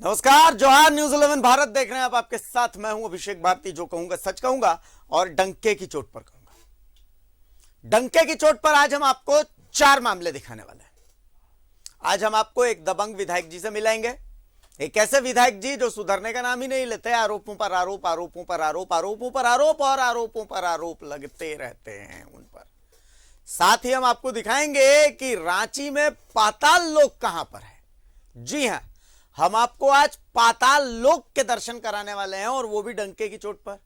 नमस्कार, जोहार। न्यूज 11 भारत देख रहे हैं आप। आपके साथ मैं हूं अभिषेक भारती। जो कहूंगा सच कहूंगा और डंके की चोट पर कहूंगा। डंके की चोट पर आज हम आपको 4 मामले दिखाने वाले हैं। आज हम आपको एक दबंग विधायक जी से मिलाएंगे। एक ऐसे विधायक जी जो सुधरने का नाम ही नहीं लेते। आरोपों पर आरोप, आरोपों पर आरोप, आरोपों पर आरोप और आरोपों पर आरोप लगते रहते हैं उन पर। साथ ही हम आपको दिखाएंगे कि रांची में पाताल लोक कहां पर है। जी हां, हम आपको आज पाताल लोक के दर्शन कराने वाले हैं, और वो भी डंके की चोट पर।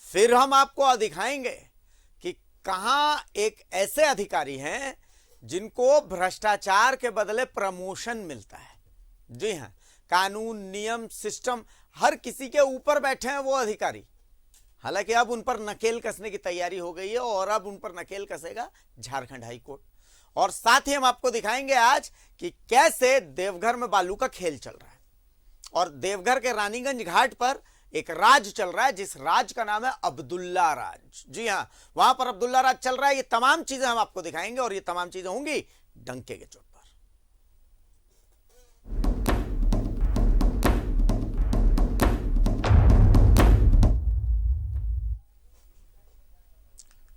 फिर हम आपको दिखाएंगे कि कहां एक ऐसे अधिकारी हैं जिनको भ्रष्टाचार के बदले प्रमोशन मिलता है। जी हां, कानून, नियम, सिस्टम हर किसी के ऊपर बैठे हैं वो अधिकारी। हालांकि अब उन पर नकेल कसने की तैयारी हो गई है, और अब उन पर नकेल कसेगा झारखंड हाई कोर्ट। और साथ ही हम आपको दिखाएंगे आज कि कैसे देवघर में बालू का खेल चल रहा है, और देवघर के रानीगंज घाट पर एक राज चल रहा है जिस राज का नाम है अब्दुल्ला राज। जी हां, वहां पर अब्दुल्ला राज चल रहा है। ये तमाम चीजें हम आपको दिखाएंगे, और ये तमाम चीजें होंगी डंके के चोट पर।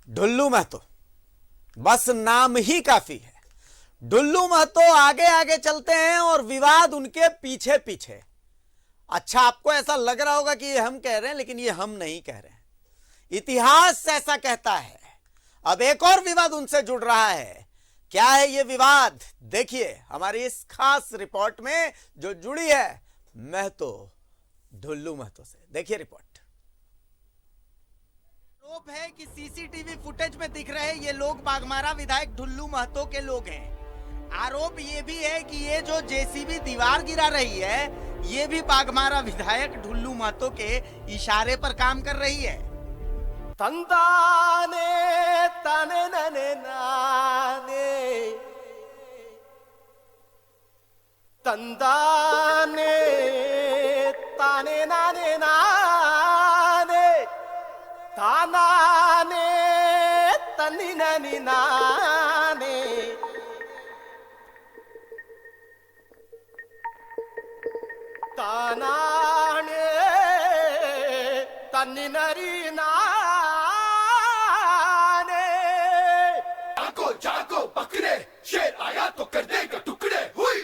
ढुल्लू महतो, बस नाम ही काफी है। ढुल्लू महतो आगे आगे चलते हैं और विवाद उनके पीछे पीछे। अच्छा, आपको ऐसा लग रहा होगा कि ये हम कह रहे हैं, लेकिन ये हम नहीं कह रहे हैं, इतिहास ऐसा कहता है। अब एक और विवाद उनसे जुड़ रहा है। क्या है ये विवाद? देखिए हमारी इस खास रिपोर्ट में जो जुड़ी है महतो, ढुल्लू महतो से। देखिए रिपोर्ट। आरोप है कि सीसीटीवी फुटेज में दिख रहे ये लोग बाघमारा विधायक ढुल्लू महतो के लोग हैं। आरोप ये भी है कि ये जो जेसीबी दीवार गिरा रही है, ये भी बाघमारा विधायक ढुल्लू महतो के इशारे पर काम कर रही है। तंदाने तने नने नाने, तंदाने ताने नाने नाने, तानाने तनी ननी नाने, तानाने तनी नरी नाने। जागो जागो बकरे, शेर आया तो कर देगा टुकड़े। हुई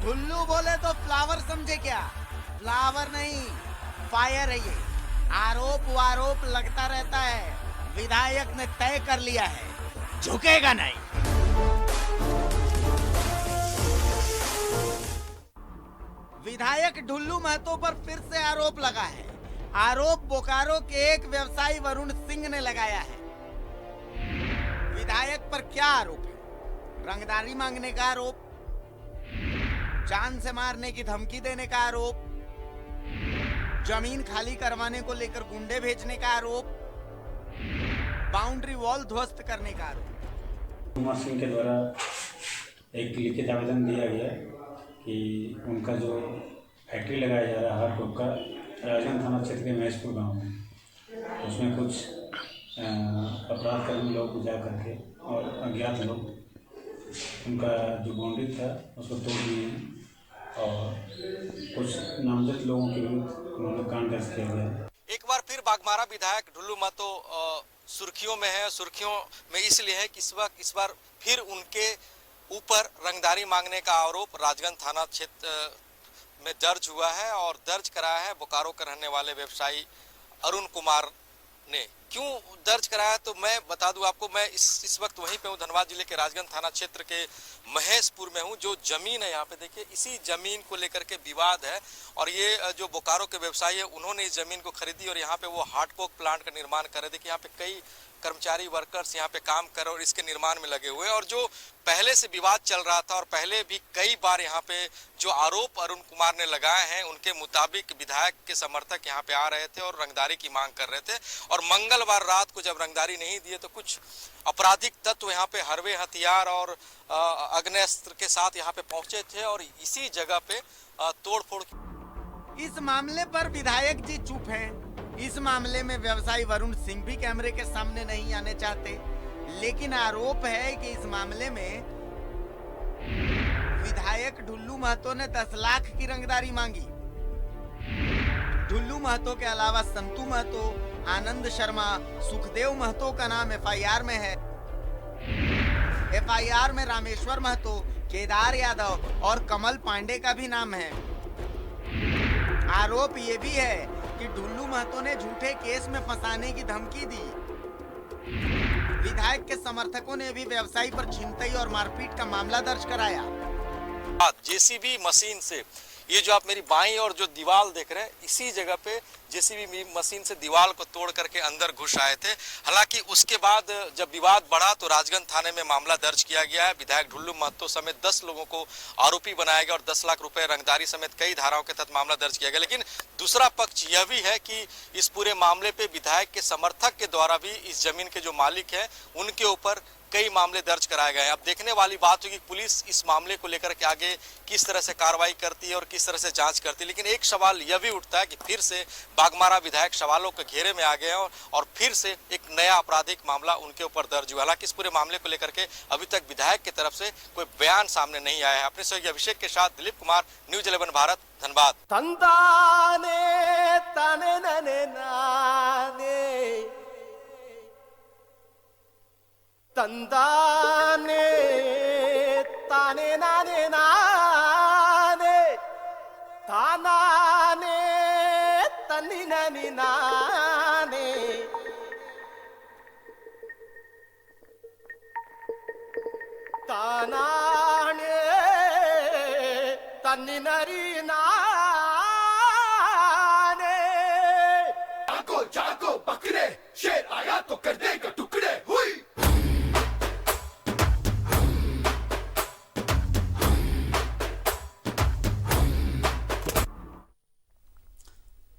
ढुल्लू बोले तो फ्लावर समझे क्या? फ्लावर नहीं, फायर है ये। आरोप वारोप लगता रहता है। विधायक ने तय कर लिया है, झुकेगा नहीं। विधायक ढुल्लू महतो पर फिर से आरोप लगा है। आरोप बोकारो के एक व्यवसायी वरुण सिंह ने लगाया है। विधायक पर क्या आरोप है? रंगदारी मांगने का आरोप, जान से मारने की धमकी देने का आरोप, जमीन खाली करवाने को लेकर गुंडे भेजने का आरोप, बाउंड्री वॉल ध्वस्त करने का आरोप। कुमार सिंह के द्वारा एक लिखित आवेदन दिया गया कि उनका जो फैक्ट्री लगाया जा रहा है हार्डकोक का, राजगंज थाना क्षेत्र के महेशपुर गांव में, उसमें कुछ अपराधकर्मी लोग जा करके और अज्ञात लोग उनका जो बाउंड्री था उसको तोड़ दिए, और कुछ नामजद लोगों के विरुद्ध उन्होंने कांड दर्ज किया गया। एक बार फिर बाघमारा विधायक ढुल्लू महतो सुर्खियों में है। सुर्खियों में इसलिए है कि इस बार फिर उनके ऊपर रंगदारी मांगने का आरोप राजगंज थाना क्षेत्र में दर्ज हुआ है, और दर्ज कराया है बोकारो के रहने वाले व्यवसायी अरुण कुमार ने। क्यों दर्ज कराया तो मैं बता दूं आपको। मैं इस वक्त वहीं पे हूँ, धनबाद जिले के राजगंज थाना क्षेत्र के महेशपुर में हूँ। जो जमीन है यहाँ पे देखिए, इसी जमीन को लेकर के विवाद है, और ये जो बोकारो के व्यवसायी है उन्होंने इस जमीन को खरीदी, और यहाँ पे वो हार्डकोक प्लांट का निर्माण कर रहे। देखिए यहाँ पे कई कर्मचारी वर्कर्स यहाँ पे काम कर रहे और इसके निर्माण में लगे हुए हैं। और जो पहले से विवाद चल रहा था, और पहले भी कई बार यहाँ पे जो आरोप अरुण कुमार ने लगाए हैं, उनके मुताबिक विधायक के समर्थक यहाँ पे आ रहे थे और रंगदारी की मांग कर रहे थे। और मंगलवार रात को जब रंगदारी नहीं दिए तो कुछ आपराधिक तत्व यहाँ पे हरवे हथियार और अग्नेस्त्र के साथ यहाँ पे पहुंचे थे, और इसी जगह पे तोड़फोड़। इस मामले पर विधायक जी चुप हैं। इस मामले में व्यवसायी वरुण सिंह भी कैमरे के सामने नहीं आने चाहते, लेकिन आरोप है कि इस मामले में विधायक ढुल्लू महतो ने 10 लाख की रंगदारी मांगी। ढुल्लू महतो के अलावा संतू महतो, आनंद शर्मा, सुखदेव महतो का नाम एफआईआर में है। एफआईआर में रामेश्वर महतो, केदार यादव और कमल पांडे का भी नाम है। आरोप ये भी है कि ढुल्लू महतो ने झूठे केस में फंसाने की धमकी दी। विधायक के समर्थकों ने भी व्यवसायी पर छिनतई और मारपीट का मामला दर्ज कराया। जेसीबी मशीन से ये जो आप मेरी बाईं और जो दीवार देख रहे हैं, इसी जगह पे जेसीबी मशीन से दीवार को तोड़ करके अंदर घुस आए थे। हालांकि उसके बाद जब विवाद बढ़ा तो राजगंज थाने में मामला दर्ज किया गया है। विधायक ढुल्लू महतो समेत 10 लोगों को आरोपी बनाया गया और 10 लाख रुपए रंगदारी समेत कई धाराओं के तहत मामला दर्ज किया गया। लेकिन दूसरा पक्ष यह भी है कि इस पूरे मामले पे विधायक के समर्थक के द्वारा भी इस जमीन के जो मालिक है उनके ऊपर कई मामले दर्ज कराए गए हैं। अब देखने वाली बात होगी पुलिस इस मामले को लेकर के आगे किस तरह से कार्रवाई करती है और किस तरह से जांच करती है। लेकिन एक सवाल यह भी उठता है कि फिर से बाघमारा विधायक सवालों के घेरे में आ गए हैं और फिर से एक नया आपराधिक मामला उनके ऊपर दर्ज हुआ। हालांकि इस पूरे मामले को लेकर के अभी तक विधायक की तरफ से कोई बयान सामने नहीं आया है। अपने सहयोगी अभिषेक के साथ दिलीप कुमार, न्यूज 11 भारत, धनबाद। तंदाने ताने नाने नाने तानाने तनी नानी नाने तानाने तनी नरी नाने। जागो जागो बकरे, शेर आया तो कर देगा टुकड़े। हुई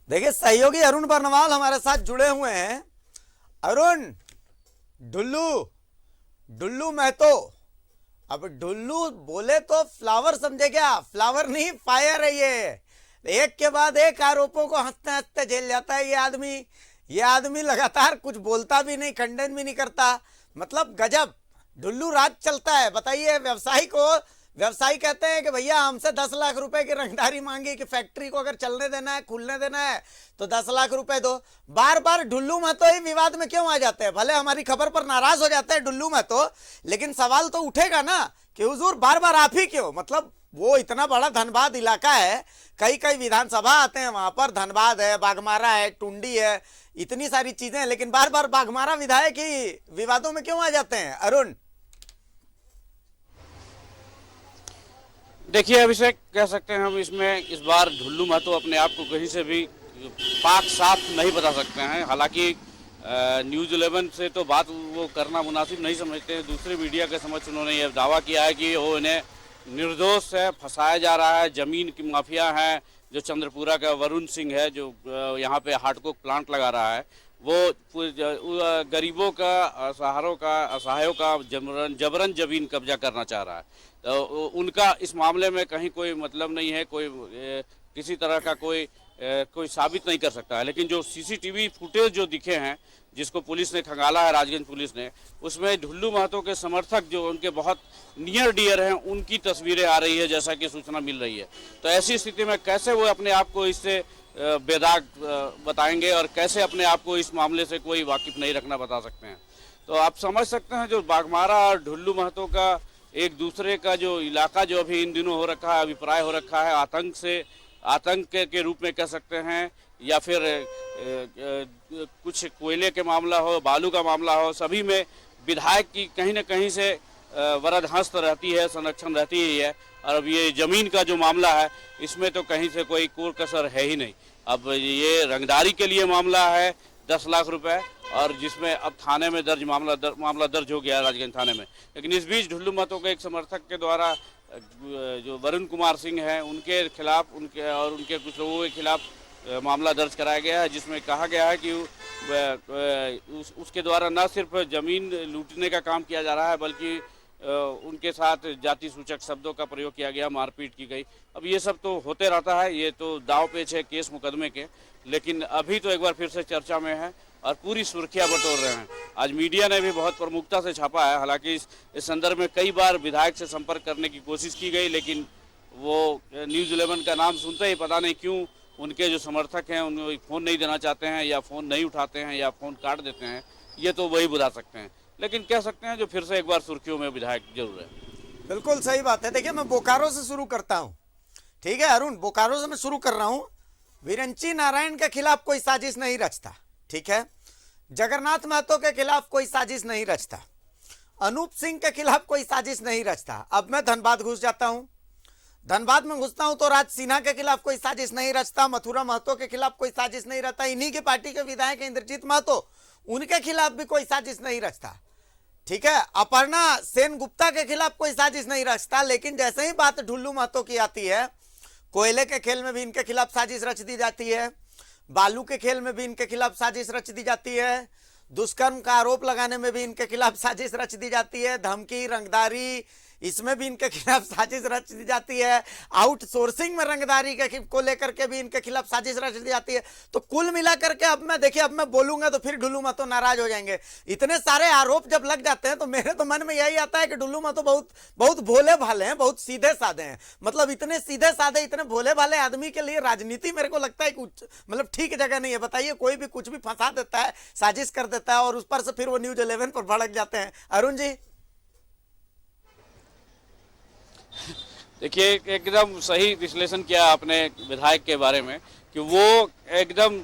देखिए, सहयोगी अरुण बर्नवाल हमारे साथ जुड़े हुए हैं। अरुण, ढुल्लू महतो, अब ढुल्लू बोले तो फ्लावर समझे क्या? फ्लावर नहीं, फायर है ये। एक के बाद एक आरोपों को हंसते हंसते झेल जाता है ये आदमी लगातार कुछ बोलता भी नहीं, खंडन भी नहीं करता। मतलब गजब ढुल्लू राज चलता है। बताइए, व्यवसायी कहते हैं कि भैया हमसे 10 लाख रुपए की रंगदारी मांगी कि फैक्ट्री को अगर चलने देना है, खुलने देना है तो 10 लाख रुपए दो। बार बार ढुल्लू महतो ही विवाद में क्यों आ जाते हैं? भले हमारी खबर पर नाराज हो जाते हैं ढुल्लू महतो, लेकिन सवाल तो उठेगा ना कि हुजूर बार बार आप ही क्यों? मतलब वो इतना बड़ा धनबाद इलाका है, कई विधानसभा आते हैं वहां पर। धनबाद है, बाघमारा है, टुंडी है, इतनी सारी चीजें हैं, लेकिन बार बार बाघमारा विधायक ही विवादों में क्यों आ जाते हैं? अरुण, देखिए अभिषेक, कह सकते हैं हम इसमें इस बार ढुल्लू महतो अपने आप को कहीं से भी पाक साफ नहीं बता सकते हैं। हालांकि न्यूज़ 11 से तो बात वो करना मुनासिब नहीं समझते हैं। दूसरे मीडिया के समक्ष उन्होंने ये दावा किया है कि वो इन्हें निर्दोष है, फंसाया जा रहा है। ज़मीन की माफिया है जो चंद्रपुरा का वरुण सिंह है, जो यहाँ पे हार्डकोक प्लांट लगा रहा है, वो गरीबों का, असहायों का जबरन ज़मीन कब्जा करना चाह रहा है। तो उनका इस मामले में कहीं कोई मतलब नहीं है, कोई किसी तरह का कोई साबित नहीं कर सकता है। लेकिन जो सीसीटीवी फुटेज जो दिखे हैं, जिसको पुलिस ने खंगाला है, राजगंज पुलिस ने, उसमें ढुल्लू महतो के समर्थक जो उनके बहुत नियर डियर हैं, उनकी तस्वीरें आ रही है, जैसा कि सूचना मिल रही है। तो ऐसी स्थिति में कैसे वो अपने आप को इससे बेदाग बताएंगे और कैसे अपने आप को इस मामले से कोई वाकिफ नहीं रखना बता सकते हैं? तो आप समझ सकते हैं जो बाघमारा और ढुल्लू महतो का एक दूसरे का जो इलाका जो अभी इन दिनों हो रखा है, अभिप्राय हो रखा है, आतंक के रूप में कह सकते हैं, या फिर कुछ कोयले के मामला हो, बालू का मामला हो, सभी में विधायक की कहीं न कहीं से वरदहस्त रहती है, संरक्षण रहती ही है। और अब ये ज़मीन का जो मामला है, इसमें तो कहीं से कोई कोर कसर है ही नहीं। अब ये रंगदारी के लिए मामला है 10 लाख रुपए, और जिसमें अब थाने में मामला दर्ज हो गया है राजगंज थाने में। लेकिन इस बीच ढुल्लू महतो के एक समर्थक के द्वारा जो वरुण कुमार सिंह हैं, उनके खिलाफ उनके कुछ लोगों के खिलाफ मामला दर्ज कराया गया है, जिसमें कहा गया है कि उसके द्वारा न सिर्फ ज़मीन लूटने का काम किया जा रहा है, बल्कि उनके साथ जाति सूचक शब्दों का प्रयोग किया गया, मारपीट की गई। अब ये सब तो होते रहता है, ये तो दाव पेच है केस मुकदमे के, लेकिन अभी तो एक बार फिर से चर्चा में है और पूरी सुर्खियां बटोर रहे हैं। आज मीडिया ने भी बहुत प्रमुखता से छापा है, हालांकि इस संदर्भ में कई बार विधायक से संपर्क करने की कोशिश की गई, लेकिन वो न्यूज़ 11 का नाम सुनते ही पता नहीं क्यों उनके जो समर्थक हैं उनको फ़ोन नहीं देना चाहते हैं, या फ़ोन नहीं उठाते हैं, या फ़ोन काट देते हैं। ये तो वही बुला सकते हैं, लेकिन कह सकते हैं जो फिर से एक बार सुर्खियों में विधायक जरूर है। बिल्कुल सही बात है। देखिए, मैं बोकारो से शुरू करता हूं। ठीक है अरुण, बोकारो से मैं शुरू कर रहा हूं। विरंची नारायण के खिलाफ कोई साजिश नहीं रचता, ठीक है। जगन्नाथ महतो के खिलाफ कोई साजिश नहीं रचता, अनूप सिंह के खिलाफ कोई साजिश नहीं रचता। अब मैं धनबाद घुस जाता हूं। धनबाद में घुसता हूं तो राज सिन्हा के खिलाफ कोई साजिश नहीं रचता, मथुरा महतो के खिलाफ कोई साजिश नहीं रचता, इन्हीं के पार्टी के विधायक इंद्रजीत महतो, उनके खिलाफ भी कोई साजिश नहीं रचता, ठीक है। अपर्णा सेन गुप्ता के खिलाफ कोई साजिश नहीं रचता। लेकिन जैसे ही बात ढुल्लू महतो की आती है, कोयले के खेल में भी इनके खिलाफ साजिश रच दी जाती है, बालू के खेल में भी इनके खिलाफ साजिश रच दी जाती है, दुष्कर्म का आरोप लगाने में भी इनके खिलाफ साजिश रच दी जाती है, धमकी रंगदारी इसमें भी इनके खिलाफ साजिश रच दी जाती है, आउटसोर्सिंग में रंगदारी को लेकर के भी इनके खिलाफ साजिश रच दी जाती है। तो कुल मिलाकर के अब मैं बोलूंगा तो फिर ढुल्लू महतो नाराज हो जाएंगे। इतने सारे आरोप जब लग जाते हैं तो मेरे तो मन में यही आता है कि ढुल्लू महतो बहुत भोले भाले हैं, बहुत सीधे साधे हैं। मतलब इतने सीधे साधे, इतने भोले भाले आदमी के लिए राजनीति मेरे को लगता है कुछ मतलब ठीक जगह नहीं है। बताइए, कोई भी कुछ भी फंसा देता है, साजिश कर देता है और उस पर से फिर वो न्यूज़ 11 पर भड़क जाते हैं। अरुण जी, देखिए, एकदम सही विश्लेषण किया आपने विधायक के बारे में कि वो एकदम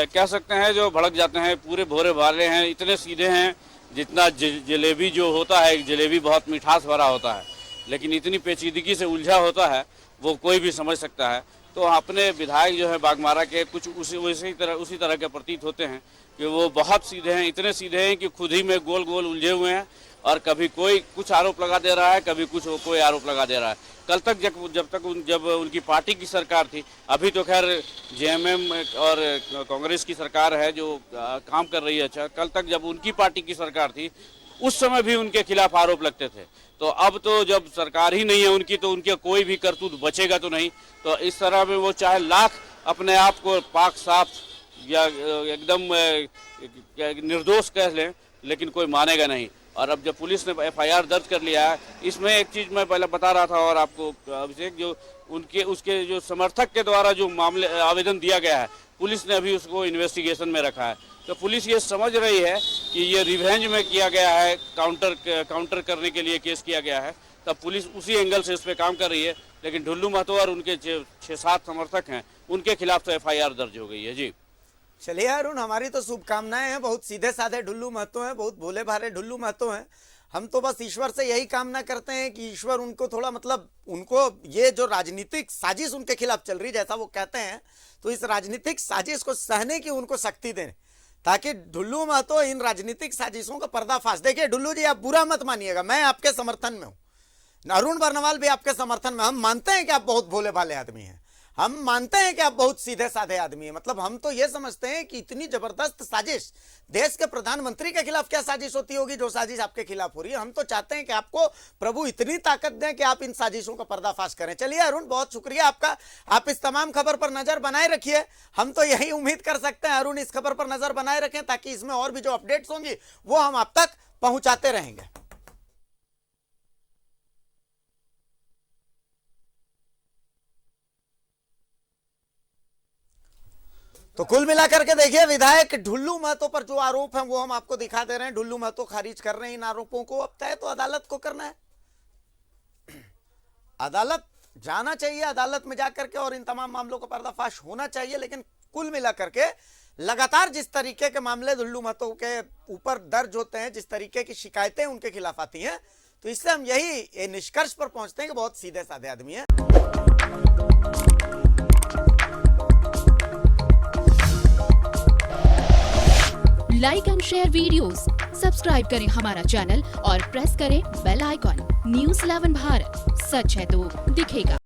कह सकते हैं जो भड़क जाते हैं, पूरे भोरे भाले हैं, इतने सीधे हैं। जितना जलेबी जो होता है, जलेबी बहुत मिठास भरा होता है, लेकिन इतनी पेचीदगी से उलझा होता है वो कोई भी समझ सकता है। तो अपने विधायक जो है बागमारा के कुछ उसी तरह के प्रतीत होते हैं कि वो बहुत सीधे हैं, इतने सीधे हैं कि खुद ही में गोल गोल उलझे हुए हैं और कभी कोई कुछ आरोप लगा दे रहा है, कभी कोई आरोप लगा दे रहा है। कल तक जब उनकी पार्टी की सरकार थी, अभी तो खैर जेएमएम और कांग्रेस की सरकार है जो काम कर रही है अच्छा। कल तक जब उनकी पार्टी की सरकार थी उस समय भी उनके खिलाफ आरोप लगते थे। तो अब तो जब सरकार ही नहीं है उनकी, तो उनके कोई भी करतूत बचेगा तो नहीं। तो इस तरह में वो चाहे लाख अपने आप को पाक साफ या एकदम निर्दोष कह लें, लेकिन कोई मानेगा नहीं। और अब जब पुलिस ने एफआईआर दर्ज कर लिया है, इसमें एक चीज़ मैं पहले बता रहा था और आपको अभिषेक, जो उसके जो समर्थक के द्वारा जो आवेदन दिया गया है, पुलिस ने अभी उसको इन्वेस्टिगेशन में रखा है। तो पुलिस ये समझ रही है कि ये रिवेंज में किया गया है, काउंटर करने के लिए केस किया गया है। तब पुलिस उसी एंगल से इस पर काम कर रही है। लेकिन ढुल्लू महतो और उनके 6-7 समर्थक हैं, उनके खिलाफ तो एफआईआर दर्ज हो गई है। जी चलिए अरुण, हमारी तो शुभकामनाएं हैं। बहुत सीधे साधे ढुल्लू महतो हैं, बहुत भोले भाले ढुल्लू महतो हैं। हम तो बस ईश्वर से यही कामना करते हैं कि ईश्वर उनको थोड़ा मतलब उनको ये जो राजनीतिक साजिश उनके खिलाफ चल रही, जैसा वो कहते हैं, तो इस राजनीतिक साजिश को सहने की उनको शक्ति दें, ताकि ढुल्लू महतो इन राजनीतिक साजिशों का पर्दाफाश। देखिए ढुल्लू जी, आप बुरा मत मानिएगा, मैं आपके समर्थन में हूँ, अरुण बर्नवाल भी आपके समर्थन में। हम मानते हैं कि आप बहुत भोले भाले आदमी हैं, हम मानते हैं कि आप बहुत सीधे साधे आदमी हैं। मतलब हम तो ये समझते हैं कि इतनी जबरदस्त साजिश, देश के प्रधानमंत्री के खिलाफ क्या साजिश होती होगी जो साजिश आपके खिलाफ हो रही है। हम तो चाहते हैं कि आपको प्रभु इतनी ताकत दें कि आप इन साजिशों का पर्दाफाश करें। चलिए अरुण, बहुत शुक्रिया आपका, आप इस तमाम खबर पर नजर बनाए रखिए। हम तो यही उम्मीद कर सकते हैं अरुण इस खबर पर नजर बनाए रखें, ताकि इसमें और भी जो अपडेट्स होंगी वो हम आप तक पहुंचाते रहेंगे। तो कुल मिलाकर के देखिए, विधायक ढुल्लू महतो पर जो आरोप हैं वो हम आपको दिखा दे रहे हैं। ढुल्लू महतो खारिज कर रहे हैं इन आरोपों को। अब तय तो अदालत को करना है, अदालत जाना चाहिए, अदालत में जाकर के और इन तमाम मामलों का पर्दाफाश होना चाहिए। लेकिन कुल मिलाकर के लगातार जिस तरीके के मामले ढुल्लू महतो के ऊपर दर्ज होते हैं, जिस तरीके की शिकायतें उनके खिलाफ आती हैं, तो इससे हम यही निष्कर्ष पर पहुंचते हैं कि बहुत सीधे साधे आदमी हैं। Like and share videos, subscribe करें हमारा चैनल और प्रेस करें बेल आइकॉन। न्यूज़ 11 भारत, सच है तो दिखेगा।